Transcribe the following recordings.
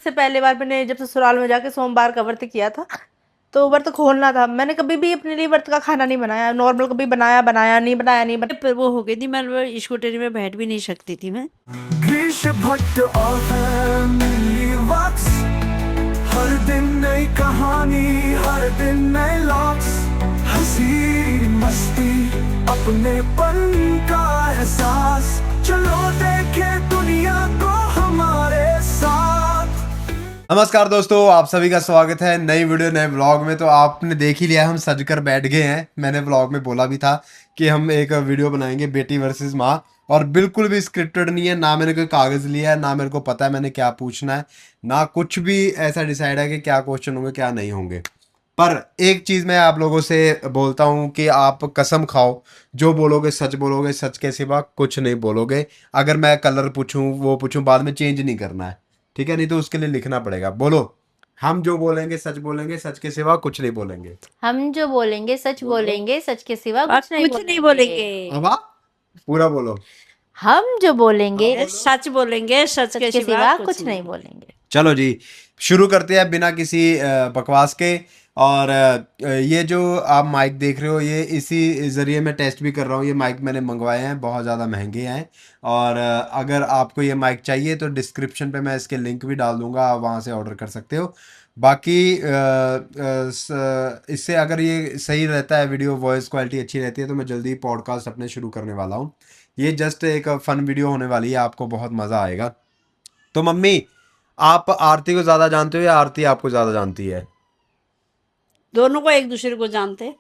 इससे पहले बार मैंने जब ससुराल में जाके सोमवार का व्रत किया था, तो व्रत खोलना था। मैंने कभी भी अपने लिए व्रत का खाना नहीं बनाया, नॉर्मल कभी बनाया बनाया नहीं, बनाया नहीं बनाया। पर वो हो गई थी, मैं स्कूटरी में बैठ भी नहीं सकती थी मैं। ग्रीश भट्ट और फैमिली वॉक्स, हर दिन नई कहानी, हर दिन नए लॉक्स, हंसी मस्ती अपनेपन का एहसास, चलो देखे दुनिया को हमारे साथ। नमस्कार दोस्तों, आप सभी का स्वागत है नई वीडियो नए व्लॉग में। तो आपने देख ही लिया, हम सजकर बैठ गए हैं। मैंने व्लॉग में बोला भी था कि हम एक वीडियो बनाएंगे बेटी वर्सेस माँ, और बिल्कुल भी स्क्रिप्टेड नहीं है। ना मैंने कोई कागज़ लिया है, ना मेरे को पता है मैंने क्या पूछना है, ना कुछ भी ऐसा डिसाइड है कि क्या क्वेश्चन होंगे क्या नहीं होंगे। पर एक चीज़ मैं आप लोगों से बोलता हूँ कि आप कसम खाओ, जो बोलोगे सच बोलोगे, सच के सिवा कुछ नहीं बोलोगे। अगर मैं कलर पूछूं वो पूछूं, बाद में चेंज नहीं करना है, ठीक है? नहीं तो उसके लिए लिखना पड़ेगा। बोलो, हम जो बोलेंगे सच बोलेंगे, सच के सिवा कुछ नहीं बोलेंगे। हम जो बोलेंगे सच बोलेंगे, सच के सिवा और कुछ नहीं कुछ नहीं बोलेंगे। बोलेंगे। अब आप पूरा बोलो। हम जो बोलेंगे सच बोलेंगे, सच सच के के सिवा सिवा कुछ कुछ नहीं। नहीं बोलेंगे। चलो जी, शुरू करते हैं बिना किसी बकवास के। और ये जो आप माइक देख रहे हो, ये इसी ज़रिए मैं टेस्ट भी कर रहा हूँ। ये माइक मैंने मंगवाए हैं, बहुत ज़्यादा महंगे हैं। और अगर आपको ये माइक चाहिए तो डिस्क्रिप्शन पे मैं इसके लिंक भी डाल दूँगा, आप वहाँ से ऑर्डर कर सकते हो। बाकी इससे अगर ये सही रहता है, वीडियो वॉइस क्वालिटी अच्छी रहती है, तो मैं जल्दी पॉडकास्ट अपने शुरू करने वाला हूँ। ये जस्ट एक फ़न वीडियो होने वाली है, आपको बहुत मज़ा आएगा। तो मम्मी, आप आरती को ज्यादा जानते हो या आरती आपको ज्यादा जानती है? दोनों को एक दूसरे को जानते।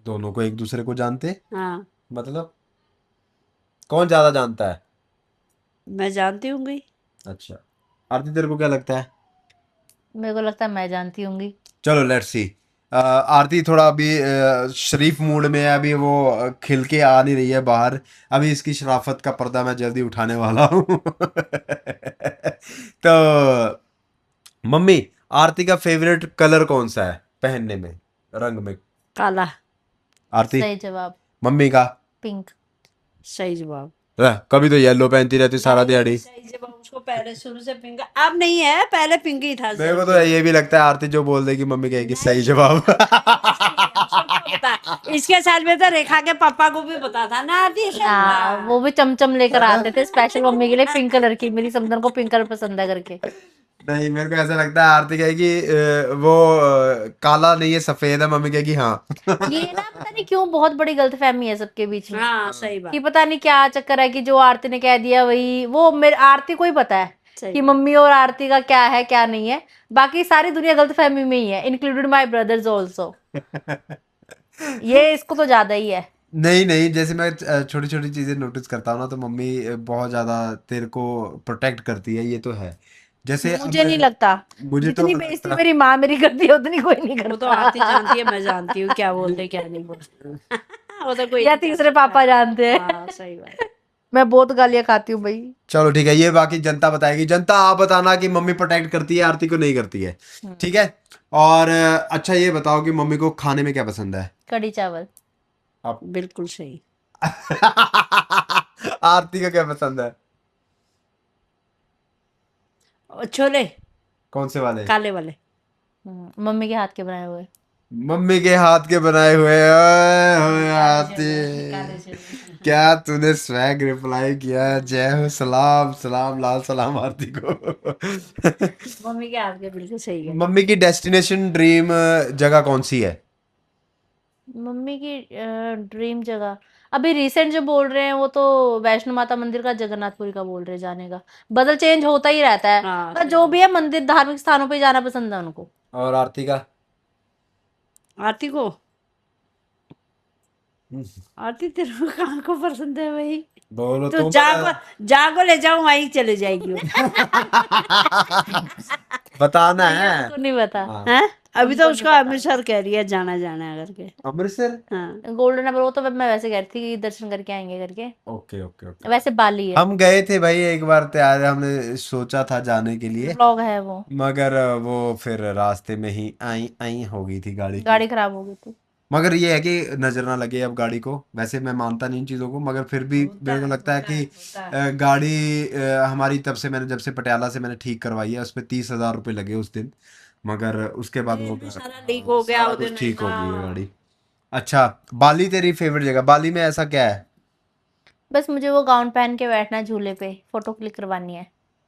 दोनों को एक दूसरे को जानते? हाँ, मतलब कौन ज्यादा जानता है? मैं जानती हूँ। अच्छा, आरती तेरे को क्या लगता है? मेरे को लगता है मैं जानती होंगी। चलो लेट्स सी। आरती थोड़ा अभी शरीफ मूड में है, अभी वो खिल के आ नहीं रही है बाहर। अभी इसकी शराफत का पर्दा मैं जल्दी उठाने वाला हूँ। तो मम्मी, आरती का फेवरेट कलर कौन सा है पहनने में, रंग में? काला। आरती? सही जवाब। मम्मी का? पिंक। सही जवाब। कभी तो येलो पहनती रहती सारा दिहाड़ी। सही जवाब। उसको पहले शुरू से पिंक, अब नहीं है, पहले पिंक ही था मेरे को सिर्फ। तो ये भी लगता है आरती जो बोल देगी मम्मी कहेगी सही जवाब। इसके साथ में तो रेखा के पापा को भी पता था ना आदि। हाँ, वो भी चमचम लेकर आते थे स्पेशल मम्मी के लिए, पिंक कलर की। मेरी समदन को पिंक कलर पसंद है करके। नहीं, मेरे को ऐसा लगता है आरती कहेगी वो काला नहीं है सफेद है, मम्मी कहेगी हाँ। ये ना पता नहीं क्यों बहुत बड़ी गलतफहमी है सबके बीच में, हाँ, सही कि बात। पता नहीं क्या चक्कर है कि जो आरती ने कह दिया वही वो। मेरे आरती को ही पता है सही कि बात। मम्मी और आरती का क्या है क्या नहीं है। बाकी सारी दुनिया गलतफहमी में ही है, इंक्लूडेड माय ब्रदर्स आल्सो। ये इसको तो ज्यादा ही है। नहीं नहीं, जैसे मैं छोटी छोटी चीजें नोटिस करता हूँ ना, तो मम्मी बहुत ज्यादा तेरे को प्रोटेक्ट करती है, ये तो है। जैसे अब मुझे नहीं लगता। मुझे तो जितनी बेइज्जती लगता मेरी माँ मेरी करती है उतनी कोई नहीं वो तो करता। आरती जानती है, मैं जानती हूँ क्या बोलते क्या नहीं बोलते। वो तो कोई या नहीं तीसरे जानता। पापा जानते हैं। हाँ, सही बात। मैं बहुत गालियां खाती हूँ भाई। चलो ठीक है, ये बाकी जनता बताएगी। जनता आप बताना कि मम्मी प्रोटेक्ट करती है आरती को, नहीं करती है, ठीक है? और अच्छा ये बताओ कि मम्मी को खाने में क्या पसंद है? कढ़ी चावल। आप बिल्कुल सही। आरती का क्या पसंद है? और छोले कौन से वाले? काले वाले। मम्मी के हाथ के बनाए हुए। मम्मी के हाथ के बनाए हुए। ओए होए आरती, क्या तूने स्वैग रिप्लाई किया है! जय हो, सलाम सलाम लाल सलाम आरती को। मम्मी के हाथ के बिल्कुल सही है। मम्मी की डेस्टिनेशन ड्रीम जगह कौन सी है? मम्मी की ड्रीम जगह अभी रिसेंट जो बोल रहे हैं वो तो वैष्णो माता मंदिर का, जगन्नाथपुरी का बोल रहे हैं जाने का। बदल चेंज होता ही रहता है, हाँ, पर सही जो बात। भी है मंदिर धार्मिक स्थानों पे जाना पसंद है उनको। और आरती का? आरती को, आरती तेरे को कहाँ को पसंद है भाई? बोलो तो तुम। जागो, जागो ले जाओ वहीं चले जाएगी वो। बताना ये है। उनको नहीं पता। हाँ, हैं? अभी तो उनको नहीं उसका पता। अमृतसर कह रही है, जाना जाना है करके। अमृतसर? हाँ। गोल्डन टेम्पल वो तो मैं वैसे कह रही थी कि दर्शन करके आएंगे करके। Okay okay okay. वैसे बाली है। हम गए थे भाई एक बार, तैयार हमने सोचा था जाने के लिए, व्लॉग है वो। मगर वो फिर रास्ते में ही आई आई हो गई थी गाड़ी की। गाड़ी खराब हो गई थी। मगर ये है कि नजर ना लगे अब गाड़ी को। वैसे मैं मानता नहीं इन चीज़ों को, मगर फिर भी मेरे को लगता है कि गाड़ी हमारी तब से मैंने जब से पटियाला से मैंने ठीक करवाई है, उस पर 30,000 रुपये लगे उस दिन, मगर उसके बाद वो सारा लीक हो गया सारा उधर कुछ ठीक हो गई है हाँ। गाड़ी। अच्छा, बाली तेरी फेवरेट जगह, बाली में ऐसा क्या है? बस मुझे वो गाउन पहन के बैठना है झूले पे, फोटो क्लिक करवानी है।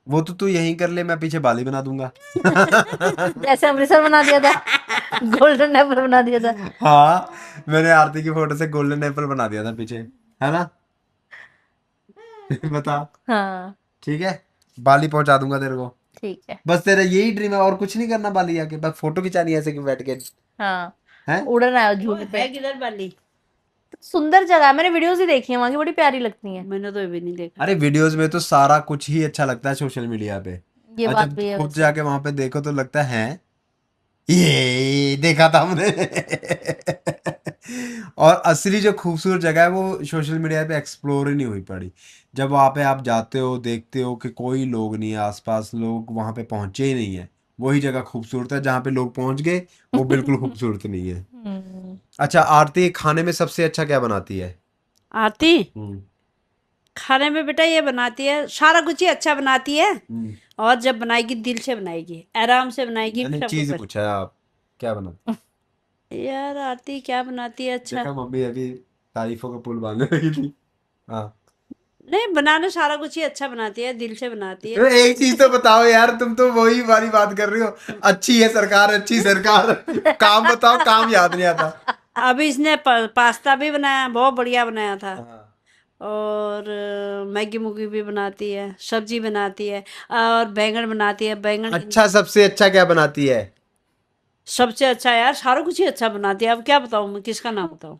वो तो तू यहीं कर ले, मैं पीछे बाली बना दूंगा। जैसे अमृतसर बना दिया था, गोल्डन टेम्पल बना दिया था। हाँ, मैंने आरती की फोटो से गोल्डन एप्पल बना दिया था पीछे, है ना? बता। हाँ ठीक है, बाली पहुंचा दूंगा तेरे को। ठीक है। बस तेरा यही ड्रीम है और कुछ नहीं करना बाली आके, बस फोटो खिंचानी है ऐसे कि बैठ के, हाँ हैं? उड़ना है झूले है पे। किधर बाली? सुंदर जगह है, मैंने वीडियोस ही देखी है वहां की, बड़ी प्यारी लगती है। मैंने तो ये भी नहीं देखा। अरे वीडियोस में तो सारा कुछ ही अच्छा लगता है सोशल मीडिया पे, ये और बात जब भी है खुद वैसे। जाके वहां पे देखो तो लगता है ये देखा था हमने। और असली जो खूबसूरत जगह है वो सोशल मीडिया पे एक्सप्लोर ही नहीं हुई पड़ी। जब वहां पे आप जाते हो, देखते हो कि कोई लोग नहीं है आसपास, लोग वहां पे पहुंचे ही नहीं है, वही जगह खूबसूरत है। जहाँ पे लोग पहुंच गए वो बिल्कुल खूबसूरत नहीं है। अच्छा, आरती खाने में सबसे अच्छा क्या बनाती है? आरती हम्म, खाने में बेटा ये बनाती है, सारा कुछ ही अच्छा बनाती है। हम्म। और जब बनाएगी दिल से बनाएगी, आराम से बनाएगी मैंने सबको चीज पर। पूछा है, आप क्या बनाती? यार आरती क्या बनाती है अच्छा? देखा, मम्मी अभी तारीफों का पुल बांधने लगी थी। हाँ, नहीं, बनाने सारा कुछ ही अच्छा बनाती है, दिल से बनाती है। तो एक चीज तो बताओ यार, तुम तो वही वाली बात कर रही हो, अच्छी है सरकार, अच्छी सरकार। काम बताओ, काम याद नहीं आता। अभी इसने पास्ता भी बनाया, बहुत बढ़िया बनाया था। हाँ। और मैगी मुगी भी बनाती है, सब्जी बनाती है, और बैंगन बनाती है। बैंगन अच्छा, सबसे अच्छा क्या बनाती है? सबसे अच्छा यार, सारा कुछ ही अच्छा बनाती है। अब क्या बताऊं मैं, किसका नाम बताऊं?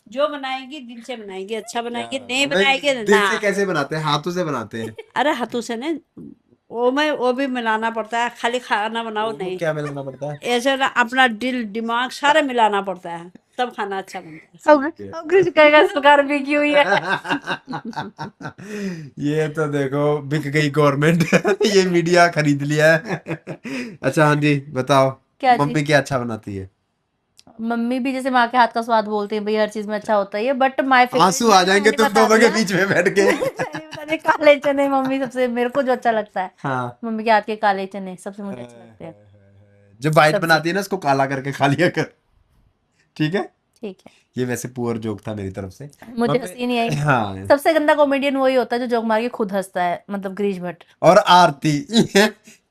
जो बनाएगी दिल से बनाएगी, अच्छा बनाएगी, नहीं बनाएगी दिल ना। से कैसे बनाते हैं? हाथों से बनाते हैं? अरे हाथों से नहीं, वो भी मिलाना पड़ता है, खाली खाना बनाओ वो नहीं। क्या मिलाना पड़ता है? ऐसे ना अपना दिल दिमाग सारा मिलाना पड़ता है, तब खाना अच्छा बनता अब कुछ कहेगा सरकार भी की हुई है। ये तो देखो, बिक गई गवर्नमेंट। ये मीडिया खरीद लिया है। अच्छा, हाँ जी, बताओ। क्या मम्मी चीज? क्या अच्छा बनाती है? मम्मी भी जैसे माँ के हाथ का स्वाद बोलती है भाई, हर चीज में अच्छा होता है, बट माय फेवरेट आंसू आ जाएंगे तुम दोनों के बीच में बैठ के। काले चने मम्मी सबसे, मेरे को जो अच्छा लगता है हाँ, मम्मी के हाथ के काले चने सबसे मुझे अच्छे लगते हैं। जब वाइट सबसे बनाती है ना, उसको काला करके खा लिया कर। ठीक है, ठीक है। ये वैसे पुअर जोक था मेरी तरफ से। मुझे मम्मी- हंसी नहीं आई। हाँ, सबसे गंदा कॉमेडियन वही होता है जो जोक मार के खुद हंसता है, मतलब गिरीश भट्ट। और आरती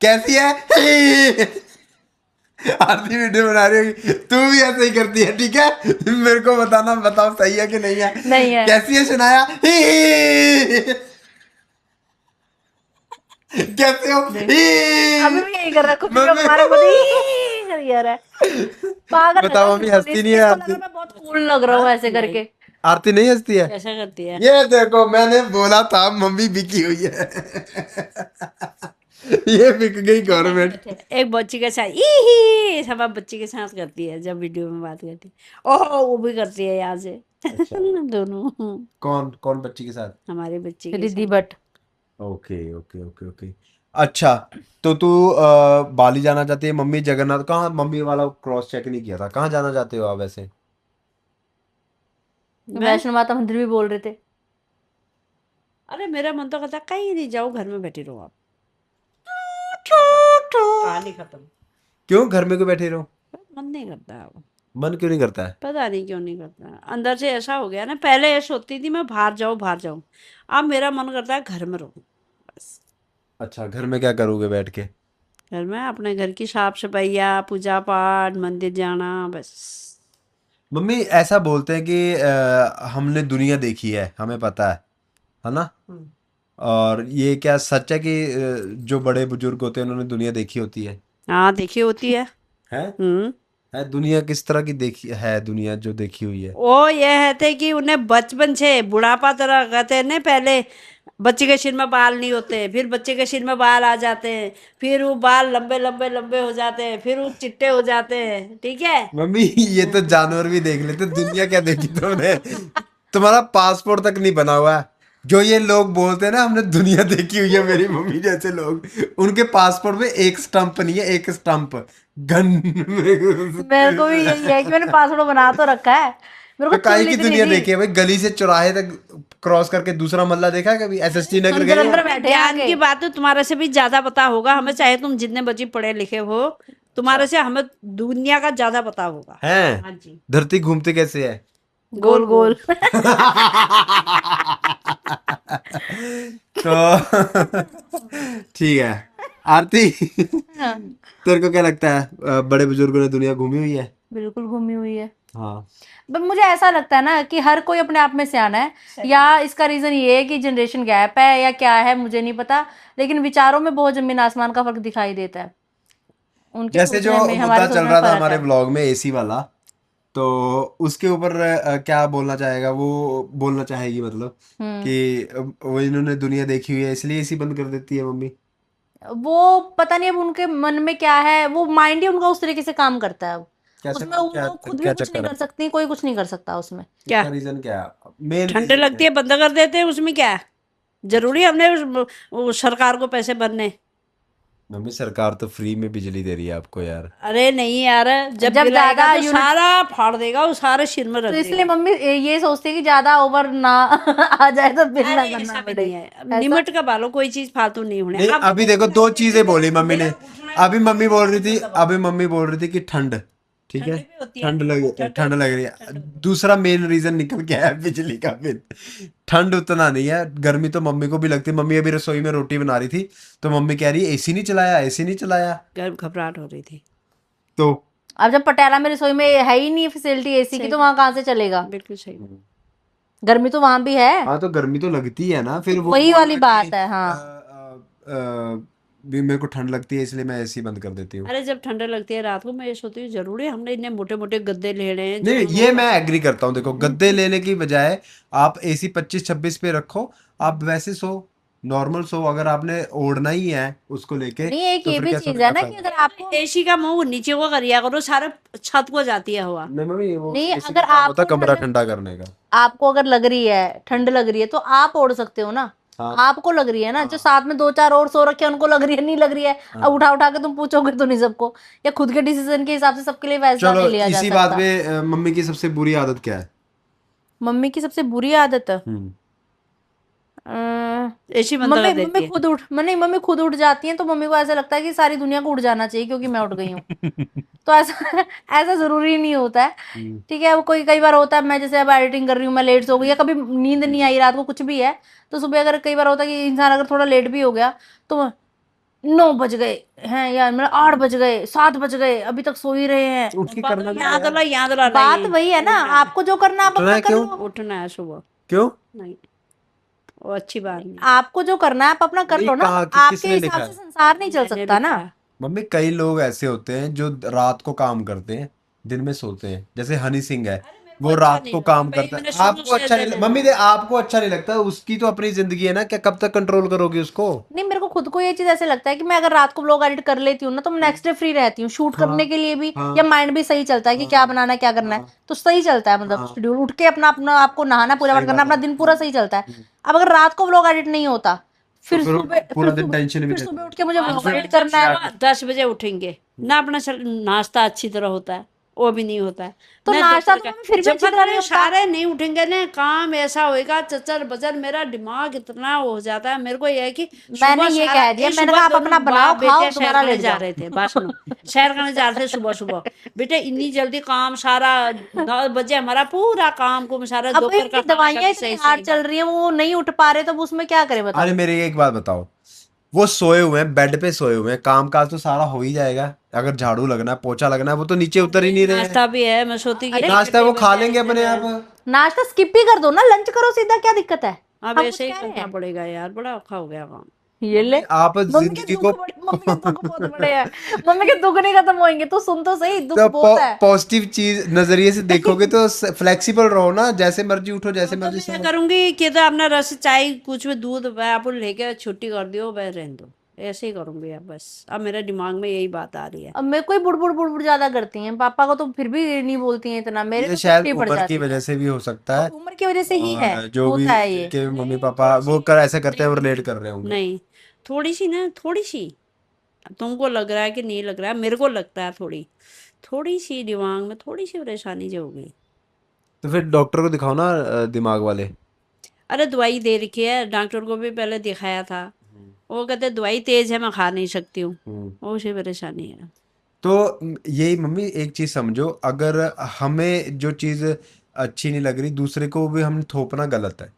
कैसी है? आरती वीडियो बना रही होगी, तू भी ऐसे ही करती है, ठीक है? मेरे को बताना, बताओ सही है कि नहीं है? नहीं है। कैसी है सुनाया? कैसे हो? अभी भी यही कर रहा है, खुद मम्मी- हमारे खुद ही कर रहा है। पागल है बताओ, ना, मम्मी बिल्कुल। हंसती नहीं है इसको लग आरती? रहा है मैं बहुत कूल लग रहा हूँ ऐसे करके। आरती नहीं हंसती है? है। कैसा करती है? ये देखो, मैंने बोला था मम्मी बिकी हुई है। ये बिक गई गवर्नमेंट। एक बच्ची के साथ ई सब बच्ची के साथ करती है, जब वीडियो में बात करती है। ओह वो भी करती है यहाँ से। दोनों कौन कौन बच्ची के साथ? हमारी बच्ची के रिद्धि साथ। Bhatt. Okay okay okay okay. अच्छा, तो तू बाली जाना चाहती है? मम्मी जगन्नाथ, कहाँ मम्मी वाला क्रॉस चेक नहीं किया था, कहाँ जाना चाहते हो आप वैसे? मैं वैष्णो माता मंदिर भी बोल रहे थे। अरे मेरा मन तो कहता कहीं नहीं जाओ, घर में बैठी रहो आप। कहानी खत्म। क्यों घर में क्यों बैठे रहो? मन नहीं करता अब। मन क्यों नहीं करता है? पता नहीं क्यों नहीं करता, अंदर से ऐसा हो गया ना। पहले ऐसा होती थी मैं बाहर जाऊं बाहर जाऊं, अब मेरा मन करता है घर में रहूं बस। अच्छा, घर में क्या करोगे बैठ के? घर में अपने घर की साफ सफाइया, पूजा पाठ, मंदिर जाना, बस। मम्मी ऐसा बोलते हैं कि हमने दुनिया देखी है, हमें पता है ना? और ये क्या सच है कि जो बड़े बुजुर्ग होते हैं उन्होंने दुनिया देखी होती है? हाँ देखी होती है। है? हम्म। है दुनिया किस तरह की देखी है? दुनिया जो देखी हुई है? वो ये है थे कि उन्हें बचपन से बुढ़ापा तरह कहते हैं ना, पहले बच्चे के सिर में बाल नहीं होते, फिर बच्चे के सिर में बाल आ जाते हैं, फिर वो बाल लंबे लंबे लंबे हो जाते हैं, फिर वो चिट्टे हो जाते हैं, ठीक है। मम्मी ये तो जानवर भी देख लेते, दुनिया क्या देखी तुमने? तुम्हारा पासपोर्ट तक नहीं बना हुआ है। जो ये लोग बोलते हैं ना हमने दुनिया देखी हुई है, मेरी मम्मी जैसे लोग, उनके पासपोर्ट में एक स्टंप नहीं है, एक स्टंप। गन मेरे को भी यही है कि मैंने पासवर्ड बना तो रखा है, मेरे को तो काहे चुगली की इतनी दुनिया थी। देखी है भाई, गली से चौराहे तक क्रॉस करके दूसरा मोहल्ला देखा है कभी? एसएसटी नगर अंदर गए अंदर हैं? बैठे ज्ञान आके। की बात तो तुम्हारे से भी ज्यादा पता होगा हमें, चाहे तुम जितने बच्चे पढ़े लिखे हो, तुम्हारे से हमें दुनिया का ज्यादा पता होगा। हैं? हाँ जी। धरती घूमती कैसे है? गोल गोल। तो ठीक है आरती, हाँ, तेरे को क्या लगता है बड़े बुजुर्गों ने दुनिया घूमी हुई है? बिल्कुल घूमी हुई है। हाँ। बट मुझे ऐसा लगता है ना कि हर कोई अपने आप में सियाना है, या इसका रीजन ये है कि जनरेशन गैप है या क्या है मुझे नहीं पता, लेकिन विचारों में बहुत जमीन आसमान का फर्क दिखाई देता है। उनके जैसे जो सोचने में मुद्दा हमारी सोच चल में रहा था फर्क हमारे है। ब्लॉग में एसी वाला, तो उसके ऊपर क्या बोलना चाहेगा वो? बोलना चाहेगी मतलब हम्म। कि वो इन्होंने दुनिया देखी हुई है इसलिए एसी बंद कर देती है मम्मी। वो पता नहीं अब उनके मन में क्या है, वो माइंड ही उनका उस तरीके से काम करता है अब। क्या उसमें चक्कर, क्या वो खुद भी क्या कुछ नहीं चक्कर कर है? सकती, कोई कुछ नहीं कर सकता उसमें। क्या इसका रीजन क्या है? मेन ठंडे रीजन लगती है बंद कर देते हैं, उसमें क्या है? जरूरी हमने उस सरकार को पैसे भरने? मम्मी सरकार तो फ्री में बिजली दे रही है आपको यार। अरे नहीं यार, जब जब बिल आएगा ज्यादा तो यूनिट, सारा फाड़ देगा, वो सारे सिर में रख तो इसलिए देगा। मम्मी ये सोचती है कि ज्यादा ओवर ना आ जाए तो बिल ना अरे करना ऐसा भी पड़े। नहीं है, लिमिट का पालो, कोई चीज फालतू नहीं होने। नहीं अब अभी देखो दो चीजें बोली मम्मी ने। अभी मम्मी बोल रही थी कि ठंड, ठीक है, ठंड भी होती है, ठंड लग रही है। दूसरा मेन रीजन निकल के आया बिजली का बिल। ठंड उतना नहीं है, गर्मी तो मम्मी को भी लगती है। मम्मी अभी रसोई में रोटी बना रही थी तो मम्मी कह रही है एसी नहीं चलाया, एसी नहीं चलाया। गर्म घबराहट हो रही थी। तो अब जब पटियाला में रसोई में है ही नहीं फैसिलिटी एसी की, तो वहां कहाँ से चलेगा? बिल्कुल सही। गर्मी तो वहां भी है। हाँ तो गर्मी तो लगती है ना, फिर वो वही वाली बोलना बात कि है। हाँ, भी मेरे को ठंड लगती है इसलिए मैं एसी बंद कर देती हूँ। अरे जब ठंड लगती है रात को, मैं ये सोचती हूँ जरूरी है हमने इतने मोटे मोटे गद्दे ले रहे हैं नहीं जो ये मैं एग्री करता हूँ। देखो गद्दे लेने की बजाय आप एसी 25-26 पे रखो, आप वैसे सो, नॉर्मल सो। अगर आपने ओढ़ना ही है उसको लेके नहीं एक तो ये फिर भी क्या चीज सोने है का ना कि फायदा? अगर आपको, एसी का मुंह नीचे को करिया करो, सारे छत को जाती है हवा। नहीं मम्मी वो नहीं एसी अगर का काम होता है आपको कमरा ठंड, ठंडा करने का। आपको अगर लग रही है ठंड लग रही है तो आप ओढ़ सकते हो ना। हाँ आपको लग रही है ना, जो साथ में दो चार और सो रखे हैं उनको लग रही है, नहीं लग रही है, अब उठा उठा के तुम पूछोगे तो नहीं सबको, या खुद के डिसीजन के हिसाब से सबके लिए फैसला चलो नहीं लिया जा इसी बात सकता। पे मम्मी की सबसे बुरी आदत क्या है? मम्मी की सबसे बुरी आदत, एसी बंद मम्मी कर देती मम्मी है। खुद उठ नहीं, मम्मी खुद उठ जाती हैं तो मम्मी को ऐसा लगता है कि सारी दुनिया को उठ जाना चाहिए क्योंकि मैं उठ गई हूँ। तो ऐसा ऐसा जरूरी नहीं होता है। ठीक है, वो कोई कई बार होता है, मैं जैसे अब एडिटिंग कर रही हूँ, मैं लेट सो गई या कभी नींद नहीं आई रात को, कुछ भी है, तो सुबह अगर कई बार होता है कि इंसान अगर थोड़ा लेट भी हो गया तो 9 बज गए हैं या मेरा 8 बज गए, 7 बज गए, अभी तक सो ही रहे हैं। उठ के करना क्या याद है? ला याद ला बात वही है ना, आपको जो करना है आप उठना अपना है कर क्यों? लो। उठना है सुबह। क्यों? नहीं, वो अच्छी बात नहीं। आपको जो करना है आप अपना कर नहीं लो ना, कहा कि आपके किसने लिखा हिसाब से है? संसार नहीं चल मैंने सकता ना। लिखा है। मम्मी कई लोग ऐसे होते हैं जो रात को काम करते हैं दिन में सोते हैं, जैसे हनी सिंह है, वो अच्छा रात नहीं को लगा काम भाई, करता है। मैंने शुरू आपको से अच्छा नहीं देने मम्मी आपको अच्छा नहीं लगता? उसकी तो अपनी जिंदगी है ना, क्या कब तक कंट्रोल करोगे उसको? नहीं, मेरे को खुद को ये चीज ऐसे लगता है कि मैं अगर रात को ब्लॉग एडिट कर लेती हूँ ना तो मैं नेक्स्ट डे फ्री रहती हूँ शूट करने के लिए भी, हाँ या माइंड भी सही चलता है कि क्या बनाना है क्या करना है, तो सही चलता है। मतलब शेड्यूल उठ के अपना अपना आपको नहाना पूजा पाठ करना, अपना दिन पूरा सही चलता है। अब अगर रात को ब्लॉग एडिट नहीं होता, फिर फिर सुबह पूरा दिन टेंशन में फिर रहते सुबह हैं। उठ के मुझे ब्लॉग एडिट करना है। 10 बजे उठेंगे ना, अपना नाश्ता अच्छी तरह होता है, वो भी नहीं होता है। तो मैं नाश्ता दोपहर तो का- मम्मी फिर भी जब अच्छी तक तरह नहीं ये होता। सारे नहीं उठेंगे ना, काम ऐसा होएगा चचर बचर, मेरा दिमाग इतना हो जाता है। मेरे को यह है कि मैंने सुबह ये सारा- कह दिया, ये मैंने सुबह कहा आप दोनों अपना बनाओ, बाप खाओ, बेटे सैर दोबारा करने लेट जा जाओ। रहे थे। बात सुनो, सैर करने जा रहे थे सुबह सुबह। बेटे इतनी जल्दी काम सारा 9 बजे हमारा पूरा काम को सारा अब दोपहर इनकी का खाना दवाइयां कभी इतनी सही हार्ड सही चल रही हैं, वो नहीं उठ पा रहे, तो अब उसमें क्या करे अरे बताओ। मेरी एक बात बताओ, वो सोए हुए हैं बेड पे, सोए हुए हैं, काम काज तो सारा हो ही जाएगा। अगर झाड़ू लगना है पोछा लगना है वो तो नीचे उतर ही नहीं रहे हैं। नाश्ता भी है, मैं सोती कि नाश्ता वो खा लेंगे अपने आप। नाश्ता स्किप ही कर दो ना, लंच करो सीधा, क्या दिक्कत है? अब हम ऐसे कुछ ही कह रहे करना हैं? पड़ेगा यार, बड़ा औखा हो गया काम। ये ले, आप मम्मी के जिंदगी दुख को बड़े, मम्मी के दुख बहुत बड़े हैं। मम्मी के दुख नहीं खत्म होंगे, तो सुन तो सही, दुख तो बहुत है। पॉजिटिव चीज नजरिए से देखोगे तो फ्लेक्सिबल रहो ना, जैसे मर्जी उठो जैसे तो मर्जी मैं सो। करूंगी कि तो अपना रस चाय कुछ भी दूध वह आप लेके छुट्टी कर दियो, वह रहने दो, ऐसे ही करूंगी अब। बस अब मेरे दिमाग में यही बात आ रही है। अब मेरे को ही बुड़बुड़ बुड़बुड़ ज्यादा करती हैं, पापा को तो फिर भी नहीं बोलती हैं इतना, मेरे ये तो शायद छुट्टी पड़ उम्र की जाती है। वजह से भी हो सकता है, उम्र की वजह से ही है, और जो भी होता है ये। जिनके मम्मी पापा वो कर ऐसा करते हैं वो रिलेट कर रहे होंगे। नहीं, थोड़ी सी ना, थोड़ी सी तुमको लग रहा है कि नहीं लग रहा है, मेरे को लगता है थोड़ी सी दिमाग में थोड़ी सी परेशानी जो हो गई। तो फिर डॉक्टर को दिखाओ ना, दिमाग वाले। अरे दवाई दे रखी है, डॉक्टर को भी पहले दिखाया था, वो कहते दवाई तेज है, मैं खा नहीं सकती हूँ, वो सी परेशानी है। तो यही मम्मी एक चीज समझो, अगर हमें जो चीज अच्छी नहीं लग रही दूसरे को भी हम थोपना गलत है,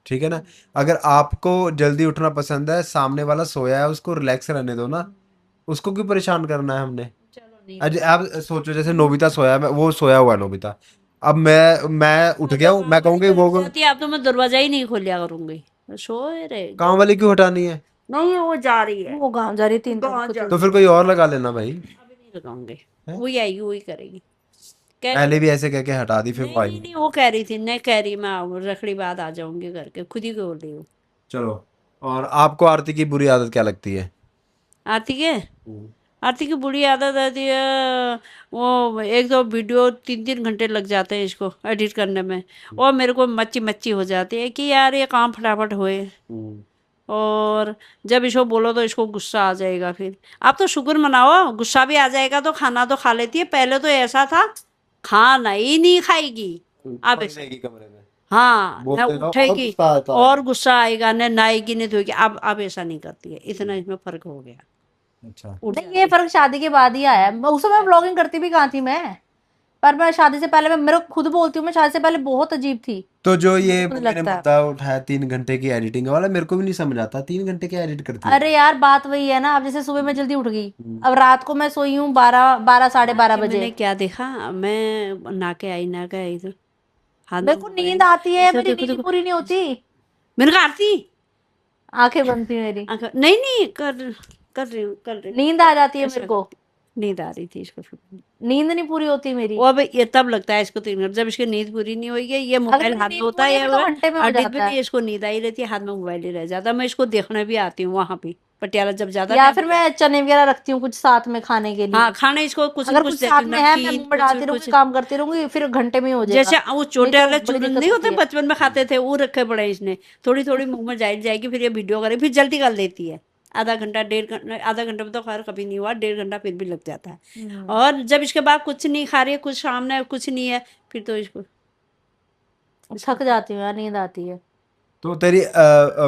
ठीक है ना। अगर आपको जल्दी उठना पसंद है, सामने वाला सोया है उसको रिलैक्स रहने दो ना, उसको क्यों परेशान करना है हमने। चलो नहीं अजय आप सोचो, जैसे नोबिता सोया है, वो सोया हुआ है नोबिता, अब मैं उठ गया हूँ, मैं कहूँगी वो जाती है, अब तो मैं दरवाजा ही नहीं खोलिया करूंगी, सोए रहे। काम वाली क्यों हटानी है। नहीं वो जा रही है, वो गाँव जा रही 3 तारीख को जा तो फिर कोई और लगा लेना भाई, अभी नहीं लगाऊंगी, वही आएगी वही करेगी। कह पहले भी ऐसे कह के हटा दी, फिर वो नहीं आई। नहीं वो कह रही थी, नहीं कह रही मैं रखड़ी बाद आ जाऊंगी करके, खुद ही बोल रही हूँ। चलो, और आपको आरती की बुरी आदत क्या लगती है। आरती के आरती की बुरी आदत रहती है, वो एक दो वीडियो 3-3 घंटे लग जाते हैं इसको एडिट करने में, और मेरे को मच्ची मच्ची हो जाती है कि यार ये काम फटाफट होए, और जब इसको बोलो तो इसको गुस्सा आ जाएगा। फिर आप तो शुक्र मनाओ, गुस्सा भी आ जाएगा तो खाना तो खा लेती है, पहले तो ऐसा था खाना ही नहीं खाएगी, अब ऐसा कमरे में हाँ न बोलते रहो और उठेगी गुस्सा आता है। और गुस्सा आएगा, न नाएगी न धोएगी, अब ऐसा नहीं करती है, इतना इसमें फर्क हो गया। अच्छा, उठ नहीं, ये फर्क शादी के बाद ही आया है। उस समय ब्लॉगिंग करती भी कहाँ थी मैं, पर मैं शादी से पहले, मैं मेरे को खुद बोलती हूँ, मैं शादी से पहले बहुत अजीब थी। तो जो ये मुझे मम्मी ने लगता है, मुद्दा उठाया 3 घंटे की एडिटिंग वाला, मेरे को भी नहीं समझ आता 3 घंटे क्या एडिट करती है। अरे यार बात वही है ना, अब जैसे सुबह मैं जल्दी उठ गई, अब रात को मैं सोई हूँ 12 12 12:30 बजे, मैंने क्या देखा, मैं ना के आई तो हाथ में मेरे को नींद आती है, ऐसे मेरी देखो नींद देखो, पूरी नहीं होती, मैंने कहा आरती आंखें बंद थी मेरी, नहीं नहीं कर रही हूँ, नींद आ जाती है ऐसा मेरे को, नींद आ रही थी इसको फिर। नींद नहीं पूरी होती मेरी। वो अब ये तब लगता है इसको 3 घंटे, जब इसकी नींद पूरी नहीं होगी, ये अगर मोबाइल मेरी हाथ में नींद होता पूरी है, है तो घंटे में हो अड्डे पे जाता नहीं, है, इसको नींद आई रहती है, हाथ में मोबाइल ही रह जाता है। मैं इसको देखने भी आती हूँ वहां पे पटियाला जब ज्यादा या टाइम फिर मैं चने वगैरह रखती हूँ कुछ साथ में खाने के हाँ लिए, खाने इसको कुछ न अगर कुछ कुछ देती साथ हूँ, में है मैं नमकीन मुंह में डालती रहूंगी, कुछ काम करती रहूंगी, फिर घंटे में ही हो जाएगा। जैसे वो नहीं छोटे तो वाले बड़ी चूरन दिक्कत नहीं होती होते है। बचपन में खाते थे, वो रखे पड़े हैं इसने, थोड़ी थोड़ी मुंह में जाएगी, फिर ये वीडियो करे, फिर जल्दी कर लेती है, आधा घंटा 1.5 घंटा, आधा घंटा में तो खैर कभी नहीं हुआ, 1.5 घंटा फिर भी लग जाता है। और जब इसके बाद कुछ नहीं खा रही है, कुछ सामने कुछ नहीं है, फिर तो इसको थक जाती हूँ यार, नींद आती है। तो तेरी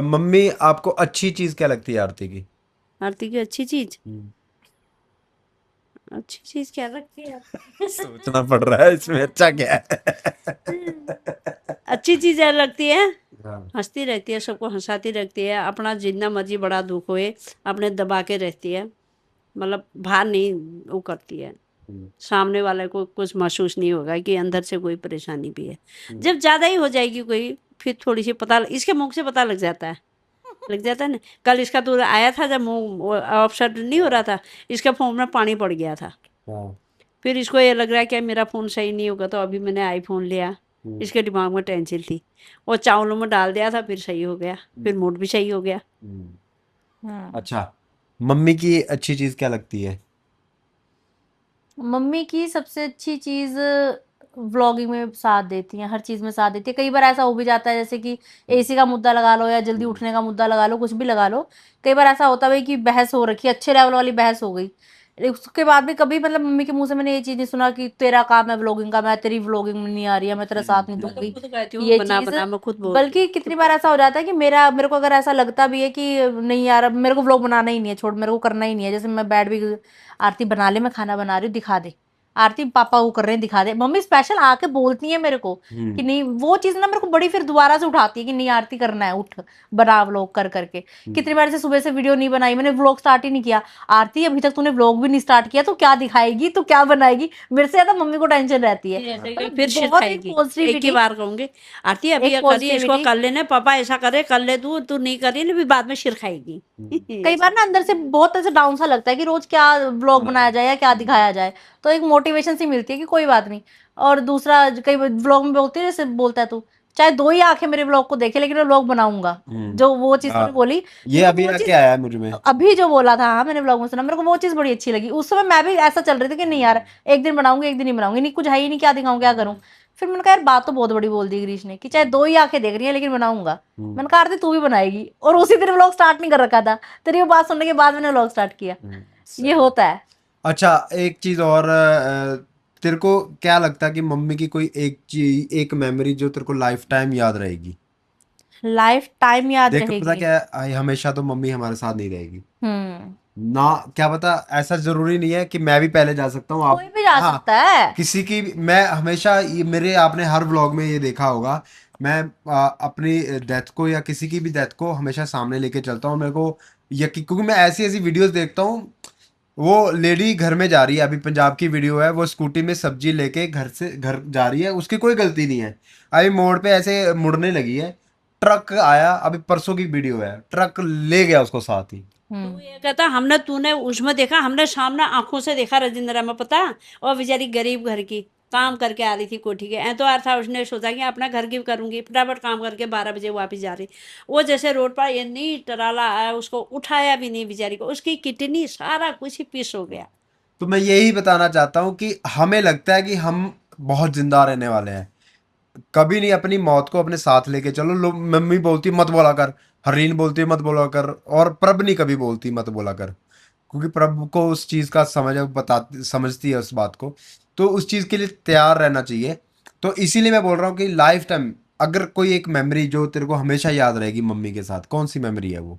मम्मी आपको अच्छी चीज क्या लगती है आरती की। आरती की अच्छी चीज क्या लगती है सोचना पड़ रहा है इसमें, अच्छा क्या है। अच्छी चीज क्या लगती है, हाँ। हंसती रहती है, सबको हंसाती रहती है, अपना जितना मर्जी बड़ा दुख होए अपने दबा के रहती है, मतलब बाहर नहीं वो करती है, सामने वाले को कुछ महसूस नहीं होगा कि अंदर से कोई परेशानी भी है। जब ज्यादा ही हो जाएगी कोई, फिर थोड़ी सी पता इसके मुख से पता लग जाता है ना। कल इसका तो आया था जब मुंह अपसेट नहीं हो रहा था, इसके फोन में पानी पड़ गया था, हाँ। फिर इसको ये लग रहा है कि मेरा फ़ोन सही नहीं होगा, तो अभी मैंने आईफोन लिया, इसके दिमाग में टेंशन थी, वो चावलों में डाल दिया था, फिर सही हो गया, फिर मूड भी सही हो गया। अच्छा, मम्मी की अच्छी चीज क्या लगती है। मम्मी की सबसे अच्छी चीज व्लॉगिंग में साथ देती हैं, हर चीज में साथ देती है। कई बार ऐसा हो भी जाता है जैसे कि एसी का मुद्दा लगा लो या जल्दी उठने का मुद्दा लगा लो, कुछ भी लगा लो, कई बार ऐसा होता है कि बहस हो रखी है, अच्छे लेवल वाली बहस हो गई, उसके बाद भी कभी मतलब मम्मी के मुंह से मैंने ये चीज नहीं सुना कि तेरा काम है व्लॉगिंग का, मैं तेरी व्लॉगिंग में नहीं आ रही है, मैं तेरा साथ नहीं मैं तो दूंगी, खुद कहती हूँ ये बना चीज। बना मैं खुद बोलती बल्कि कितनी बार ऐसा हो जाता है कि मेरे को अगर ऐसा लगता भी है कि नहीं यार अब मेरे को व्लॉग बनाना ही नहीं है, छोड़, मेरे को करना ही नहीं है, जैसे मैं बैठ भी, आरती बना ले, मैं खाना बना रही हूँ, दिखा दे आरती, पापा वो कर रहे हैं, दिखा दे, मम्मी स्पेशल आके बोलती है मेरे को कि नहीं, वो चीज ना मेरे को बड़ी फिर दोबारा से उठाती है कि नहीं आरती करना है, उठ बना व्लॉग कर करके। कितनी बार से सुबह से वीडियो नहीं बनाई, मैंने व्लॉग स्टार्ट ही नहीं किया, आरती अभी तक तूने व्लॉग भी नहीं स्टार्ट किया, तो क्या दिखाएगी, तो क्या बनाएगी, मेरे से ज्यादा मम्मी को टेंशन रहती है। है, फिर शिर बहुत खाएगी, एक ही पॉजिटिविटी, बार कहूंगी आरती अभी एक ये करी, इसको पॉजिटिविटी। कर लेने, पापा ऐसा करे कर ले, तू नहीं करी ना, फिर बाद में शिर खाएगी। कई बार ना अंदर से बहुत ऐसे डाउन सा लगता है कि रोज क्या व्लॉग बनाया जाए या क्या दिखाया जाए, तो एक मोटिवेशन सी मिलती है कि कोई बात नहीं। और दूसरा, कई व्लॉग में बोलती है, जैसे बोलता है तू चाहे 2 ही आंखें मेरे व्लॉग को देखे, लेकिन मैं व्लॉग बनाऊंगा, जो वो चीज हाँ, मैंने बोली, ये मेरे को अभी वो आके चीज आया है मुझ में। अभी जो बोला था, हाँ मैंने व्लॉग में सुना, मेरे को वो चीज बड़ी अच्छी लगी। उस समय मैं भी ऐसा चल रही थी कि नहीं यार एक दिन बनाऊंगी, एक दिन नहीं बनाऊंगी, नहीं कुछ है ही नहीं, क्या दिखाऊं क्या करूं, फिर मैंने कहा यार बात तो बहुत बड़ी बोल दी गिरीश ने कि चाहे 2 ही आंखें देख रही है लेकिन बनाऊंगा। मैंने कहा आरती तू भी बनाएगी, और उसी दिन व्लॉग स्टार्ट नहीं कर रखा था, तेरी वो बात सुनने के बाद मैंने व्लॉग स्टार्ट किया। ये होता है। अच्छा, एक चीज और, तेरे को क्या लगता है कि मम्मी की कोई एक चीज, एक मेमोरी जो तेरे को लाइफ टाइम याद रहेगी? लाइफ टाइम याद देख, पता रहेगी। क्या है, हमेशा तो मम्मी हमारे साथ नहीं रहेगी हम्म। ना, क्या पता, ऐसा जरूरी नहीं है कि मैं भी पहले जा सकता हूँ, आप। कोई भी जा हाँ, सकता है। किसी की मैं हमेशा मेरे, आपने हर व्लॉग में ये देखा होगा, मैं अपनी डेथ को या किसी की भी डेथ को हमेशा सामने लेके चलता हूँ। मेरे को यकीन, क्योंकि मैं ऐसी ऐसी वीडियोस देखता हूँ, वो लेडी घर में जा रही है, अभी पंजाब की वीडियो है, वो स्कूटी में सब्जी लेके घर से घर जा रही है, उसकी कोई गलती नहीं है, अभी मोड़ पे ऐसे मुड़ने लगी है, ट्रक आया, अभी परसों की वीडियो है, ट्रक ले गया उसको साथ ही। तो ये कहता हमने, तूने उसमें देखा, हमने सामने आंखों से देखा राजेंद्रा में, पता। और बेचारी गरीब घर की काम करके आ रही थी कोठी के एतवार था, उसने सोचा कि अपना घर की करूंगी, फटाफट काम करके 12 बजे वापस जा रही। वो जैसे रोड पर ये नहीं टराला आया, उसको उठाया भी नहीं बेचारी को, उसकी किडनी सारा कुछ ही पीस हो गया। तो मैं यही बताना चाहता हूँ कि हमें लगता है कि हम बहुत जिंदा रहने वाले हैं, कभी नहीं अपनी मौत को अपने साथ लेके चलो। लोग, मम्मी बोलती है मत बोला कर, हरीन बोलती है मत बोला कर, और प्रभ नहीं कभी बोलती मत बोला कर, क्योंकि प्रभ को उस चीज का समझती है उस बात को, तो उस चीज के लिए तैयार रहना चाहिए। तो इसीलिए मैं बोल रहा हूँ कि लाइफ टाइम अगर कोई एक मेमोरी जो तेरे को हमेशा याद रहेगी मम्मी के साथ, कौन सी मेमोरी है वो?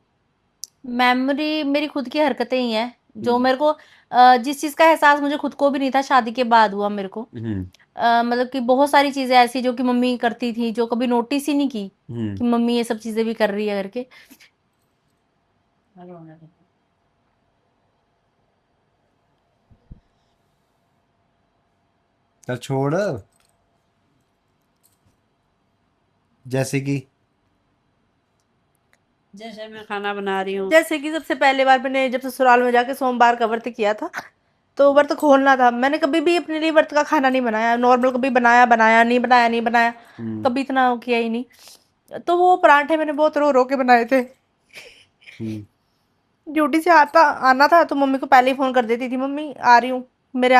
मेमोरी मेरी खुद की हरकतें ही हैं जो मेरे को, जिस चीज का एहसास मुझे खुद को भी नहीं था शादी के बाद हुआ मेरे को। हम्म। मतलब कि बहुत सारी चीजें ऐसी जो कि मम्मी करती थी जो कभी नोटिस ही नहीं की हम्म। कि मम्मी ये सब चीजें भी कर रही है करके। चल छोड़, जैसे कि जैसे मैं खाना बना रही हूँ, जैसे कि सबसे पहले बार मैंने जब ससुराल में जाके सोमवार का व्रत किया था, तो व्रत खोलना था। मैंने कभी भी अपने लिए व्रत का खाना नहीं बनाया, नॉर्मल कभी बनाया बनाया नहीं बनाया नहीं बनाया, कभी इतना किया ही नहीं। तो वो पराठे मैंने बहुत रो रो के बनाए थे। ड्यूटी से आना था तो मम्मी को पहले ही फोन कर देती थी, मम्मी आ रही हूँ। मेरे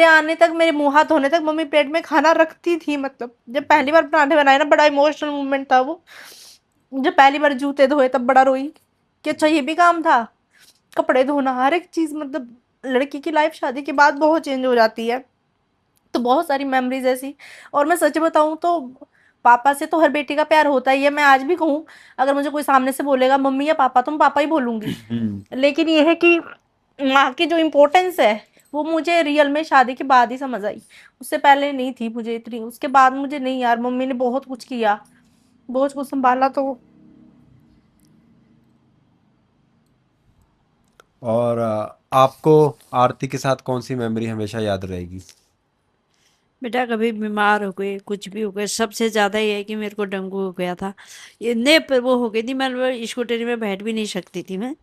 आने तक, मेरे मुंह हाथ धोने तक मम्मी प्लेट में खाना रखती थी। मतलब जब पहली बार पराठे बनाए ना, बड़ा इमोशनल मोमेंट था वो। जब पहली बार जूते धोए तब बड़ा रोई कि अच्छा ये भी काम था। कपड़े धोना, हर एक चीज, मतलब लड़की की लाइफ शादी के बाद बहुत चेंज हो जाती है। तो बहुत सारी मेमोरीज ऐसी। और मैं सच बताऊं तो पापा से तो हर बेटी का प्यार होता ही है। मैं आज भी कहूँ, अगर मुझे कोई सामने से बोलेगा मम्मी या पापा, तो मैं पापा ही बोलूंगी। लेकिन ये है कि माँ की जो इम्पोर्टेंस है वो मुझे रियल में शादी के बाद ही समझ आई। उससे पहले नहीं थी मुझे इतनी, उसके बाद मुझे नहीं यार, मम्मी ने बहुत कुछ किया, बहुत कुछ संभाला। तो और आपको आरती के साथ कौन सी मेमोरी हमेशा याद रहेगी? बेटा कभी बीमार हो गए, कुछ भी हो गए, सबसे ज़्यादा ये है कि मेरे को डेंगू हो गया था। इतने पर वो हो गई थी, मैं स्कूटरी में बैठ भी नहीं सकती थी मैं।